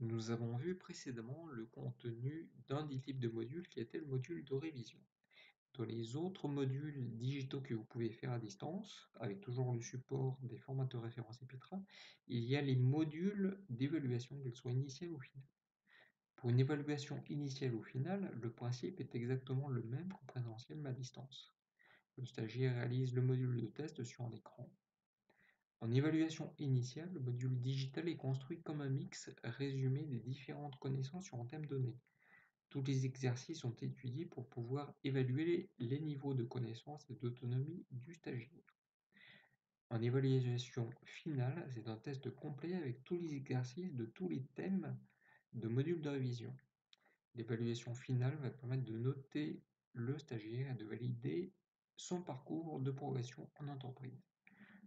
Nous avons vu précédemment le contenu d'un des types de modules qui était le module de révision. Dans les autres modules digitaux que vous pouvez faire à distance, avec toujours le support des formats de référence Epitra, il y a les modules d'évaluation, qu'elles soient initiales ou finales. Pour une évaluation initiale ou finale, le principe est exactement le même qu'en présentiel mais à distance. Le stagiaire réalise le module de test sur un écran. En évaluation initiale, le module digital est construit comme un mix résumé des différentes connaissances sur un thème donné. Tous les exercices sont étudiés pour pouvoir évaluer les niveaux de connaissance et d'autonomie du stagiaire. En évaluation finale, c'est un test complet avec tous les exercices de tous les thèmes de module de révision. L'évaluation finale va permettre de noter le stagiaire et de valider son parcours de progression en entreprise.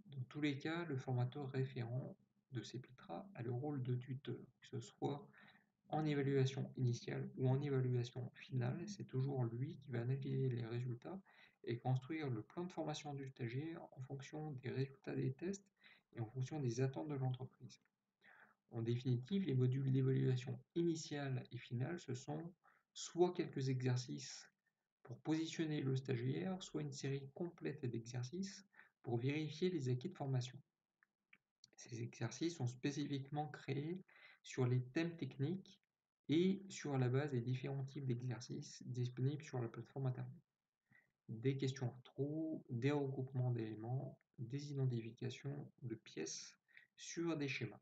Dans tous les cas, le formateur référent de CEPITRA a le rôle de tuteur, que ce soit en évaluation initiale ou en évaluation finale. C'est toujours lui qui va analyser les résultats et construire le plan de formation du stagiaire en fonction des résultats des tests et en fonction des attentes de l'entreprise. En définitive, les modules d'évaluation initiale et finale, ce sont soit quelques exercices pour positionner le stagiaire, soit une série complète d'exercices pour vérifier les acquis de formation. Ces exercices sont spécifiquement créés sur les thèmes techniques et sur la base des différents types d'exercices disponibles sur la plateforme Internet. Des questions à trous, des regroupements d'éléments, des identifications de pièces sur des schémas.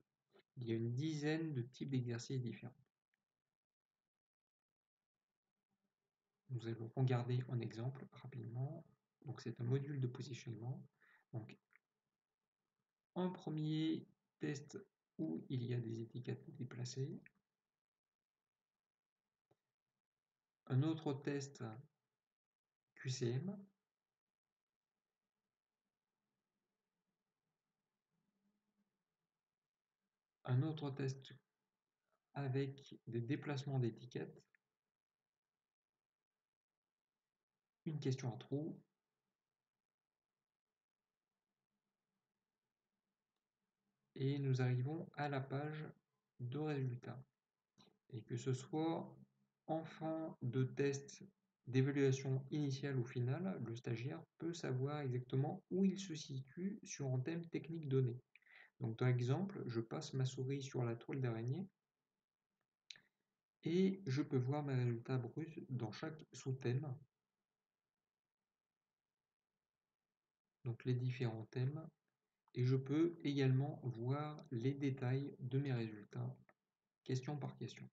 Il y a une dizaine de types d'exercices différents. Nous allons regarder un exemple rapidement. Donc c'est un module de positionnement. Donc un premier test où il y a des étiquettes déplacées. Un autre test QCM. Un autre test avec des déplacements d'étiquettes. Une question à trous. Et nous arrivons à la page de résultats. Et que ce soit en fin de test d'évaluation initiale ou finale, le stagiaire peut savoir exactement où il se situe sur un thème technique donné. Donc dans l'exemple, je passe ma souris sur la toile d'araignée et je peux voir mes résultats bruts dans chaque sous-thème. Donc les différents thèmes. Et je peux également voir les détails de mes résultats, question par question.